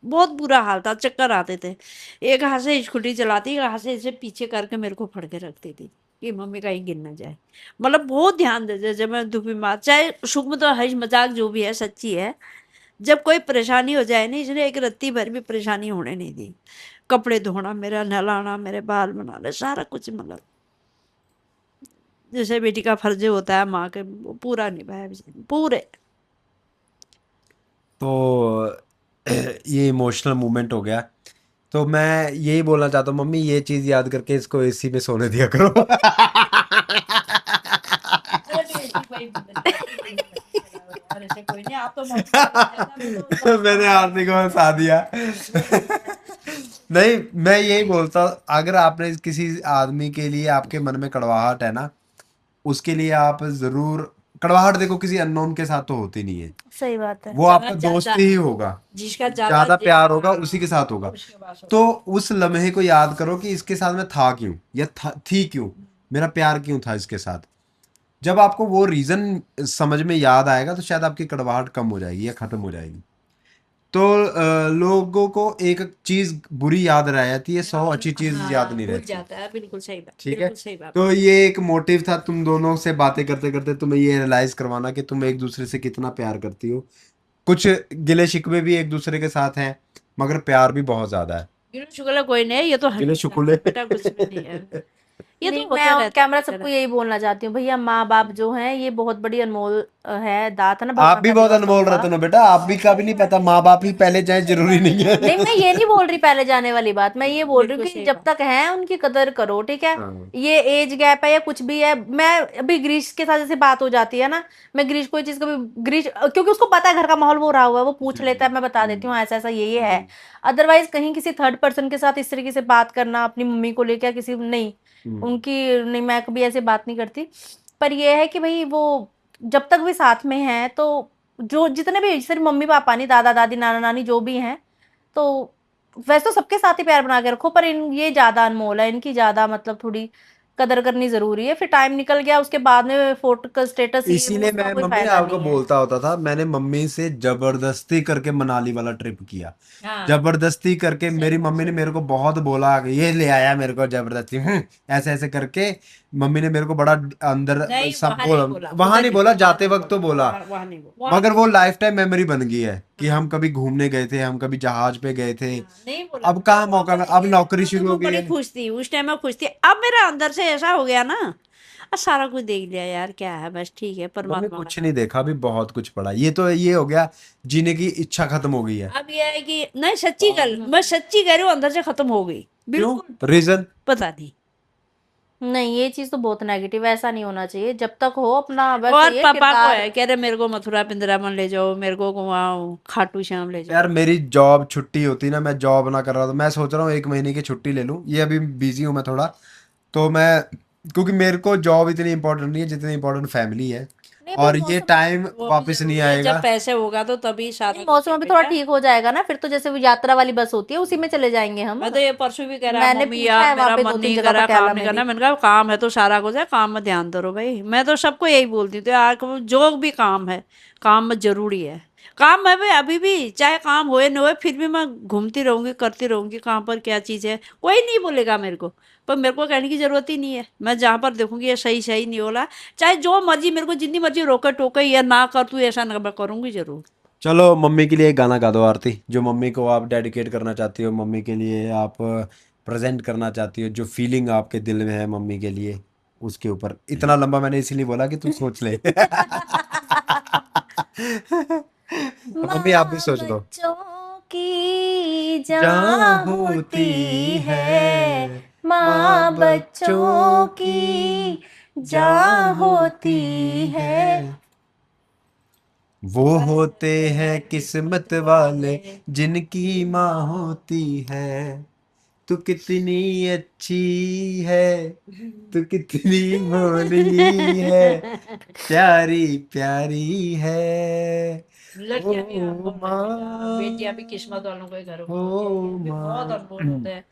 बहुत बुरा हाल था, चक्कर आते थे। एक हाथ से स्कूटी चलाती, एक हाथ से इसे पीछे करके मेरे को फड़ के रखती थी कि मम्मी कहीं गिर ना जाए। मतलब बहुत ध्यान देते जब मैं दुख बीमार, चाहे सुख में तो हंस मजाक जो भी है सच्ची है। जब कोई परेशानी हो जाए नहीं, इसने एक रत्ती भर भी परेशानी होने नहीं दी। कपड़े धोना, मेरा नहलाना, मेरे बाल बनाना, सारा कुछ, मतलब जैसे बेटी का फर्ज होता है माँ के, वो पूरा निभाया पूरे। तो ये इमोशनल मोमेंट हो गया, तो मैं यही बोलना चाहता हूँ मम्मी, ये चीज याद करके इसको एसी में सोने दिया करो। मैंने आरती को हंसा दिया। नहीं, मैं यही बोलता हूँ, अगर आपने किसी आदमी के लिए, आपके मन में कड़वाहट है ना, उसके लिए आप जरूर, कड़वाहट देखो किसी अननोन के साथ तो होती नहीं है, सही बात है। वो आपका दोस्त ही होगा, जिसका ज्यादा प्यार होगा उसी के साथ होगा। तो उस लम्हे को याद करो कि इसके साथ मैं था क्यों, या थी क्यों, मेरा प्यार क्यों था इसके साथ। जब आपको वो रीजन समझ में याद आएगा तो शायद आपकी कड़वाहट कम हो जाएगी या खत्म हो जाएगी। तो लोगों को एक चीज बुरी याद रह जाती है, 100 अच्छी चीज याद नहीं भूल रहती। जाता है, बिल्कुल सही बात, ठीक है, बिल्कुल सही बात। तो ये एक मोटिव था तुम दोनों से बातें करते करते, तुम्हें ये रियलाइज करवाना कि तुम एक दूसरे से कितना प्यार करती हो। कुछ गिले शिकवे भी एक दूसरे के साथ हैं, मगर प्यार भी बहुत ज्यादा है। गिलो शुक्ला कोई नहीं है, ये तो गिले शुक्ले। बेटा कुछ भी नहीं है। ये तो नहीं, होते मैं ऑन रहते कैमरा हैं सबको बेचारा। यही बोलना चाहती हूँ भैया, माँ बाप जो हैं ये बहुत बड़ी अनमोल है, दात है ना, आप भगवान भी का बहुत दिया अनमोल सबका। रतन हो बेटा, आप भी का भी नहीं पता, माँ बाप ही पहले जाए जरूरी नहीं है। नहीं, मैं ये नहीं बोल रही पहले जाने वाली बात, मैं ये बोल रही हूँ बिल्कुल कि सही जब बात। तक है उनकी कदर करो, ठीक है। हाँ। ये एज गैप है या कुछ भी है, मैं अभी ग्रीश के साथ जैसे बात हो जाती है ना, मैं ग्रीश कोई चीज कभी ग्रीश, क्योंकि उसको पता है घर का माहौल वो रहा हुआ है, वो पूछ लेता है, मैं बता देती हूँ ऐसा ऐसा ये है। अदरवाइज कहीं किसी थर्ड पर्सन के साथ इस तरीके से बात करना अपनी मम्मी को लेकर किसी, नहीं, उनकी नहीं, मैं कभी ऐसे बात नहीं करती। पर ये है कि भाई वो जब तक भी साथ में हैं तो जो जितने भी सिर्फ मम्मी पापा नहीं, दादा दादी नाना नानी जो भी हैं, तो वैसे तो सबके साथ ही प्यार बना के रखो, पर इन ये ज्यादा अनमोल है, इनकी ज्यादा मतलब थोड़ी कदर करनी जरूरी है। फिर टाइम निकल गया उसके बाद में फोटो का स्टेटस ये वो, इसीलिए उसका मैं कोई मम्मी फायदा आपको नहीं है। बोलता होता था, मैंने मम्मी से जबरदस्ती करके मनाली वाला ट्रिप किया। हाँ जबरदस्ती करके मेरी मम्मी ने मेरे को बहुत बोला कि ये ले आया मेरे को जबरदस्ती, ऐसे ऐसे करके मम्मी ने मेरे को बड़ा अंदर नहीं, सब वहां बोला। नहीं बोला, वहां उधर नहीं नहीं बोला, बोला, जाते वक्त तो बोला। वहां नहीं बोला, मगर वो लाइफ टाइम मेमोरी बन गई है कि हम कभी घूमने गए थे, हम कभी जहाज पे गए थे। नहीं बोला। अब कहाँ मौका, अब नौकरी शुरू हो मैं गई बड़ी है। खुश थी उस टाइम, मैं खुश थी। अब मेरा अंदर से ऐसा हो गया ना, अब सारा कुछ देख लिया यार, क्या है, बस ठीक है, मम्मी परमात्मा कुछ का। नहीं देखा, अभी बहुत कुछ पड़ा। ये तो ये हो गया, जीने की इच्छा खत्म हो गई है। अब ये है कि नहीं, सच्ची गल, मैं सच्ची कह रही हूँ, अंदर से खत्म हो गई क्यों? बिल्कुल। रीजन? पता नहीं। नहीं, ये चीज तो बहुत नेगेटिव, ऐसा नहीं होना चाहिए। जब तक हो अपना बस और ये पापा को किरदार। है, कह रहे मेरे को मथुरा वृंदावन ले जाओ, मेरे को घुमाओ, खाटू श्याम ले जाओ। यार मेरी जॉब छुट्टी होती ना, मैं जॉब ना कर रहा तो मैं सोच रहा हूँ 1 महीने की छुट्टी ले लूँ। ये अभी बिजी हूँ मैं थोड़ा, तो मैं, क्योंकि मेरे को जॉब इतनी इंपॉर्टेंट नहीं है जितनी इंपॉर्टेंट फैमिली है, नहीं, पर और ये मौसम टाइम वो भी वापस नहीं जरूरी है, जब आएगा। पैसे होगा तो तभी सारा नहीं, कुछ मौसम है अभी थोड़ा बेटा। ठीक हो जाएगा ना, फिर तो जैसे वो यात्रा वाली बस होती है उसी में चले जाएंगे हम। मैं तो ये परसों भी कह रहा मैंने मम्मी पूछा यार है वहां मेरा पे मन 2-3 नहीं जगह कर रहा, काम पटियाला नहीं में करना। भी। मैंने कहा काम है तो सारा कुछ है, काम में ध्यान दो भाई। मैं तो सबको यही बोलती हूँ, तो यार जो भी काम है, काम में जरूरी है। काम में भी अभी भी चाहे काम होए न होए, फिर भी मैं घूमती रहूंगी, करती रहूंगी, कहाँ पर क्या चीज़ है, कोई नहीं बोलेगा मेरे को। पर मेरे को कहने की जरूरत ही नहीं है, मैं जहाँ पर देखूंगी ये सही सही नहीं हो रहा, चाहे जो मर्जी मेरे को जितनी मर्जी रोके टोके, या ना कर तू ऐसा ना, मैं करूंगी जरूर। चलो मम्मी के लिए एक गाना गा दो आरती, जो मम्मी को आप डेडिकेट करना चाहती हो, मम्मी के लिए आप प्रेजेंट करना चाहती हो, जो फीलिंग आपके दिल में है मम्मी के लिए, उसके ऊपर। इतना लंबा मैंने इसीलिए बोला कि तू सोच ले। मम्मी आप भी माँ सोच लो। बच्चों की जहाँ जहाँ होती होती है, है माँ माँ बच्चों बच्चों की, की जहाँ जहाँ होती होती है। है, वो होते हैं किस्मत वाले जिनकी माँ होती है। तू कितनी अच्छी है, तू कितनी भोली है, प्यारी प्यारी है लड़कियां भी ओ अनमोल है बेटा, बेटियां भी माँ, किस्मत वालों के घर ओ में होती है, वो भी बहुत अनमोल माँ। होते हैं।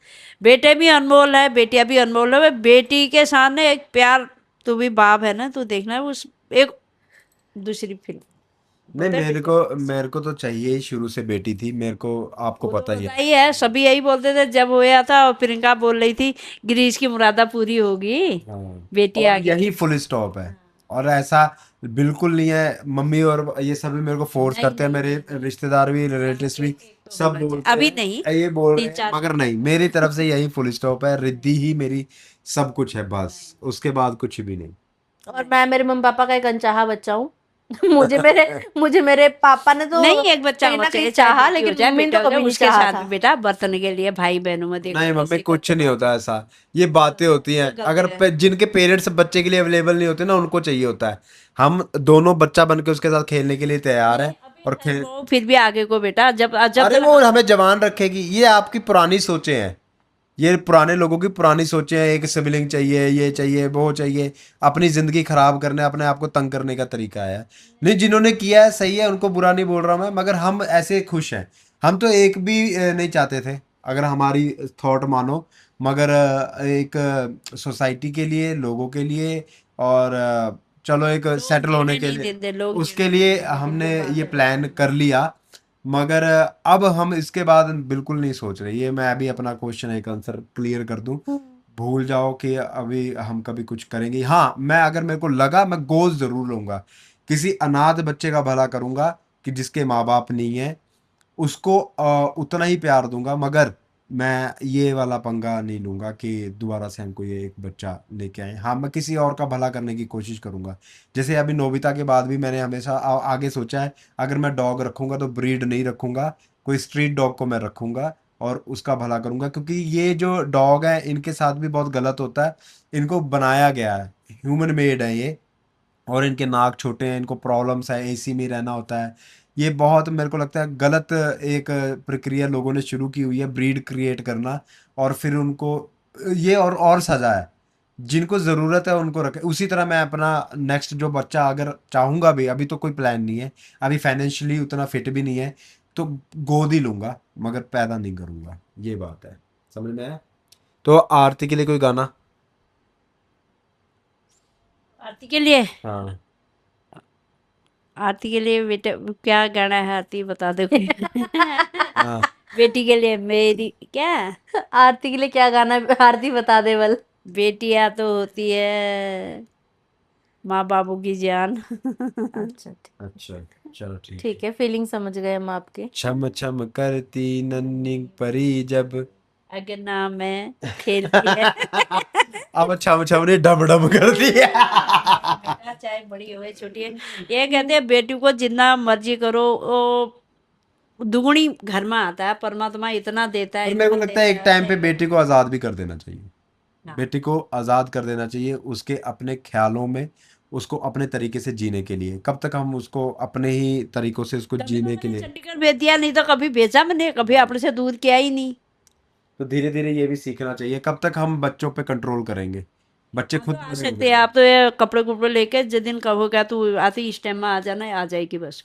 बेटे भी अनमोल है, बेटियां भी अनमोल है। बेटी के सामने एक प्यार, तू भी बाप है ना, तू देखना है उस एक दूसरी फिल्म नहीं, होता है बेटे। मेरे को तो चाहिए ही, शुरू से बेटी थी मेरे को, आपको वो तो पता ही होता है। ही है, सभी यही बोलते थे जब होया था, और प्रियंका बोल रही थी गिरीश की मुरादा पूरी होगी, हाँ, बेटी और आ गई। यही फुल स्टॉप है। और ऐसा बिल्कुल नहीं है, मम्मी और ये सभी मेरे को फोर्स नहीं करते हैं, नहीं, मेरे रिश्तेदार भी, रिलेटिव्स भी, तो सब होना चाहिए, बोलते अभी नहीं, हैं, ये बोल रहे तीन हैं, चार मगर नहीं, मेरी तरफ से यही फुल स्टॉप है। रिद्धि ही मेरी सब कुछ है, बस उसके बाद कुछ भी नहीं। और मैं मेरे मम्मी पापा का एक अनचाहा बच्चा हूँ। मुझे मेरे पापा ने तो नहीं, एक बच्चा कहीं होना ना कहीं चाहिए, चाहे चाहा, बेटी हो लेकिन जाए मम्मी ने बेटा तो हो जाए, कभी नहीं उसके चाहा साथ भी था। बेटा बर्तन के लिए भाई बहनों में देखो नहीं मम्मी, कैसे कुछ करते नहीं हैं। होता ऐसा, ये बातें होती हैं। गलत अगर है। जिनके पेरेंट्स बच्चे के लिए अवेलेबल नहीं होते ना, उनको चाहिए होता है। हम दोनों बच्चा बन के उसके साथ खेलने के लिए तैयार है। अभी और टाइम हो, फिर भी आगे को बेटा, जब जब अरे तक वो हमें जवान रखेगी। ये आपकी पुरानी सोचें हैं, ये पुराने लोगों की पुरानी सोचें हैं। एक सिबलिंग चाहिए, ये चाहिए, वो चाहिए, अपनी जिंदगी खराब करने, अपने आप को तंग करने का तरीका है। नहीं, जिन्होंने किया है सही है, उनको बुरा नहीं बोल रहा मैं, मगर हम ऐसे खुश हैं। हम तो एक भी नहीं चाहते थे, अगर हमारी थॉट मानो। मगर एक सोसाइटी के लिए, लोगों के लिए, और चलो एक लोग सेटल होने जीने के नहीं लिए, देते, लोग उसके जीने लिए नहीं देते, हमने बिल्कुल बात ये है बेटा। प्लान कर लिया। मगर अब हम इसके बाद बिल्कुल नहीं सोच रहे। ये मैं अभी अपना क्वेश्चन एक आंसर क्लियर कर दूं, भूल जाओ कि अभी हम कभी कुछ करेंगे। हाँ, मैं अगर मेरे को लगा, मैं गोल जरूर लूंगा, किसी अनाथ बच्चे का भला करूंगा कि जिसके माँ बाप नहीं है, उसको उतना ही प्यार दूंगा। मगर मैं ये वाला पंगा नहीं लूंगा कि दोबारा से हम कोई एक बच्चा लेके आए। हाँ, मैं किसी और का भला करने की कोशिश करूंगा। जैसे अभी नोबिता के बाद भी मैंने हमेशा आगे सोचा है, अगर मैं डॉग रखूंगा तो ब्रीड नहीं रखूंगा, कोई स्ट्रीट डॉग को मैं रखूंगा और उसका भला करूंगा, क्योंकि ये जो डॉग है इनके साथ भी बहुत गलत होता है। इनको बनाया गया है, ह्यूमन मेड है ये, और इनके नाक छोटे हैं, इनको प्रॉब्लम्स है, एसी में रहना होता है। ये बहुत मेरे को लगता है गलत एक प्रक्रिया लोगों ने शुरू की हुई है, ब्रीड क्रिएट करना, और फिर उनको ये और सजा है। जिनको ज़रूरत है उनको रखें। उसी तरह मैं अपना नेक्स्ट जो बच्चा अगर चाहूँगा भी, अभी तो कोई प्लान नहीं है, अभी फाइनेंशियली उतना फिट भी नहीं है, तो गोद ही लूँगा मगर पैदा नहीं करूँगा। ये बात है, समझ में आया? तो आरती के लिए कोई गाना? आरती के लिए, हाँ, आरती के लिए बेटा क्या गाना है, आरती बता दो कोई। हाँ। बेटी के लिए मेरी क्या, आरती के लिए क्या गाना, आरती बता दे बल। बेटियां तो होती है माँ बाबू की जान। अच्छा अच्छा, चलो ठीक है। ठीक है, फीलिंग समझ गए हम आपके। छम छम करती नन्ही परी जब अगना में खेलती है। अब छम छम ने डम डम कर दिया। बेटा चाहे बड़ी हो छोटी है, ये कहते हैं बेटी को जितना मर्जी करो वो दुगुनी घर में आता है, परमात्मा इतना देता है, पर मेरे को इतना लगता है एक देता टाइम पे बेटी को आज़ाद भी कर देना चाहिए। हाँ। बेटी को आज़ाद कर देना चाहिए उसके अपने ख्यालों में, उसको अपने तरीके से जीने के लिए। कब तक हम उसको अपने ही तरीकों से उसको तभी तो जीने के मैंने लिए? चंडीगढ़ भेज दिया, नहीं तो कभी भेजा मैंने, कभी अपने से दूर किया ही नहीं। तो धीरे धीरे ये भी सीखना चाहिए। कब तक हम बच्चों पे कंट्रोल करेंगे? बच्चे आप तो खुद आ बड़े हो सकते गए हैं, हैं। आप तो ये कपड़े कुपड़े लेके जिस दिन कहोगे तू आती इस टाइम में आ जाना, आ जाएगी बस।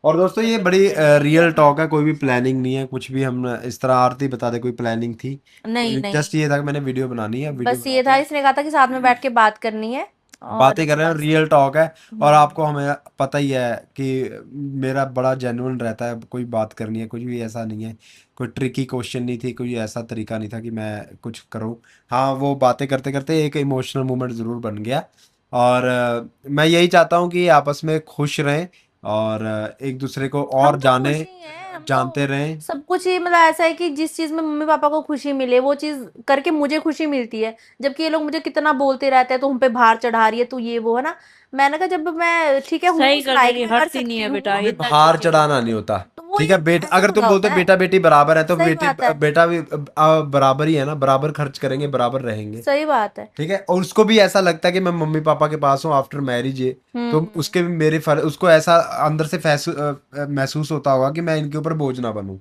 और दोस्तों ये बड़ी रियल टॉक है, कोई भी प्लानिंग नहीं है कुछ भी। हम इस तरह आरती बता दे कोई प्लानिंग थी, नहीं नहीं, जस्ट ये था कि मैंने वीडियो बनानी है, वीडियो बस ये बनाते था, हैं, इसने कहा था कि साथ में बैठ के बात करनी है और बातें कर रहे हैं, बस। रियल टॉक है। और आपको हमें पता ही है कि मेरा बड़ा जेन्युइन रहता है, कोई बात करनी है, कुछ भी ऐसा नहीं है, कोई ट्रिकी क्वेश्चन नहीं थी, कोई ऐसा तरीका नहीं था कि मैं कुछ करूं। हाँ, वो बातें करते करते एक इमोशनल मोमेंट ज़रूर बन गया। और मैं यही चाहता हूँ कि आपस में खुश रहें और एक दूसरे को हम और तो जाने खुश ही हैं, हम जानते तो रहें। सब कुछ ही मतलब ऐसा है कि जिस चीज में मम्मी पापा को खुशी मिले वो चीज करके मुझे खुशी मिलती है। जबकि ये लोग मुझे कितना बोलते रहते हैं, तो हम पे भार चढ़ा रही है, तू ये वो है ना। मैंने कहा जब मैं ठीक है हूँ सही उस कर लायक, रही, मैं कर हटती नहीं सकती है हूँ, बेटा, अभी इतना हार करती है। चढ़ाना नहीं होता। तो वो ठीक ये है बेटा, ऐसा अगर तुम थोड़ा बोलते होता है। बेटा बेटी बराबर है तो सही बात है, बेटा भी बराबर ही है ना, बराबर खर्च करेंगे, बराबर रहेंगे। सही बात है। ठीक है, और उसको भी ऐसा लगता है कि मैं मम्मी पापा के पास हूँ आफ्टर मैरिज है, तो उसके भी मेरे उसको ऐसा अंदर से महसूस होता होगा कि मैं इनके ऊपर बोझ ना बनूं।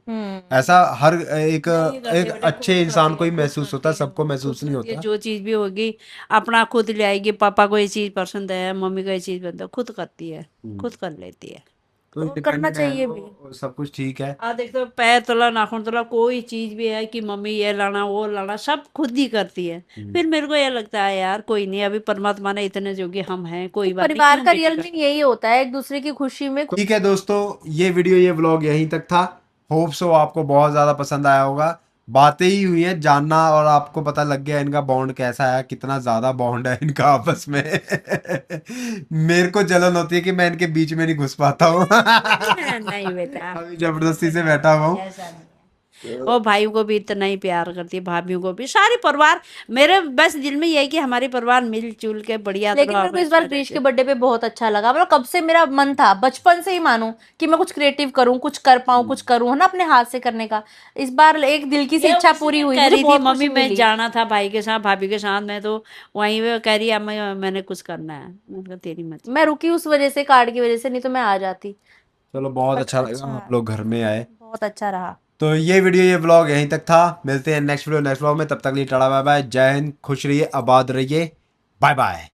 ऐसा हर एक नहीं करती एक बेटा, खुद अच्छे इंसान करती को है, ही खुद महसूस होता करती है, है, सबको खुद महसूस नहीं करती है। होता। जो चीज भी होगी अपना खुद ले आएगी, पापा को ये चीज पसंद है, मम्मी को ये चीज पसंद है, खुद करती है, खुद कर लेती है। तो और करना इंडिपेंडेंट है चाहिए भी। तो सब कुछ ठीक है। आ देख तो पैर तला नाखून तला कोई चीज भी है कि मम्मी ये लाना वो लाना सब खुद ही करती है। फिर मेरे को ये लगता है यार कोई नहीं, अभी परमात्मा ने इतने जोगे हम हैं, कोई बात नहीं, परिवार क्यों का बेटी रियल कर। मीन यही होता है, एक दूसरे की खुशी में। ठीक है दोस्तों, ये वीडियो ये व्लॉग यहीं तक था। होप सो आपको बहुत ज़्यादा पसंद आया होगा। बातें ही हुई हैं, जानना, और आपको पता लग गया इनका बॉन्ड कैसा है, कितना ज़्यादा बॉन्ड है इनका आपस में। मेरे को जलन होती है कि मैं इनके बीच में नहीं घुस पाता हूँ। नहीं बेटा, अभी जबरदस्ती से बैठा हुआ हूँ। ऐसा नहीं है। वो भाइयों को भी इतना ही प्यार करती है, भाभीयों को भी, सारे परिवार। मेरे बस दिल में यही कि हमारी परिवार मिलजुल के बढ़िया लेकिन मेरे को इस बार क्रिश के बर्थडे पे बहुत अच्छा लगा। मतलब कब से मेरा मन था, बचपन से ही मानूं, कि मैं कुछ क्रिएटिव करूं, कुछ कर पाऊं, कुछ करूं, है ना, अपने हाथ से करने का। इस बार एक दिल की सी इच्छा पूरी हुई, कह मुझे रही थी बहुत मम्मी खुशी मैं मिली। जाना था भाई के साथ भाभी के साथ, मैं तो वहीं पे कह रही है मैंने कुछ करना है। मैंने कहा तेरी मर्जी। मैं रुकी उस वजह से, कार्ड की वजह से, नहीं तो मैं आ जाती। चलो, बहुत बट अच्छा लगा अच्छा, आप लोग घर में आए। बहुत अच्छा रहा। तो ये वीडियो ये व्लॉग यहीं तक था। मिलते हैं नेक्स्ट वीडियो नेक्स्ट व्लॉग में, तब तक के लिए टाटा बाय बाय, जय हिंद, खुश रहिए, आबाद रहिए, बाय बाय।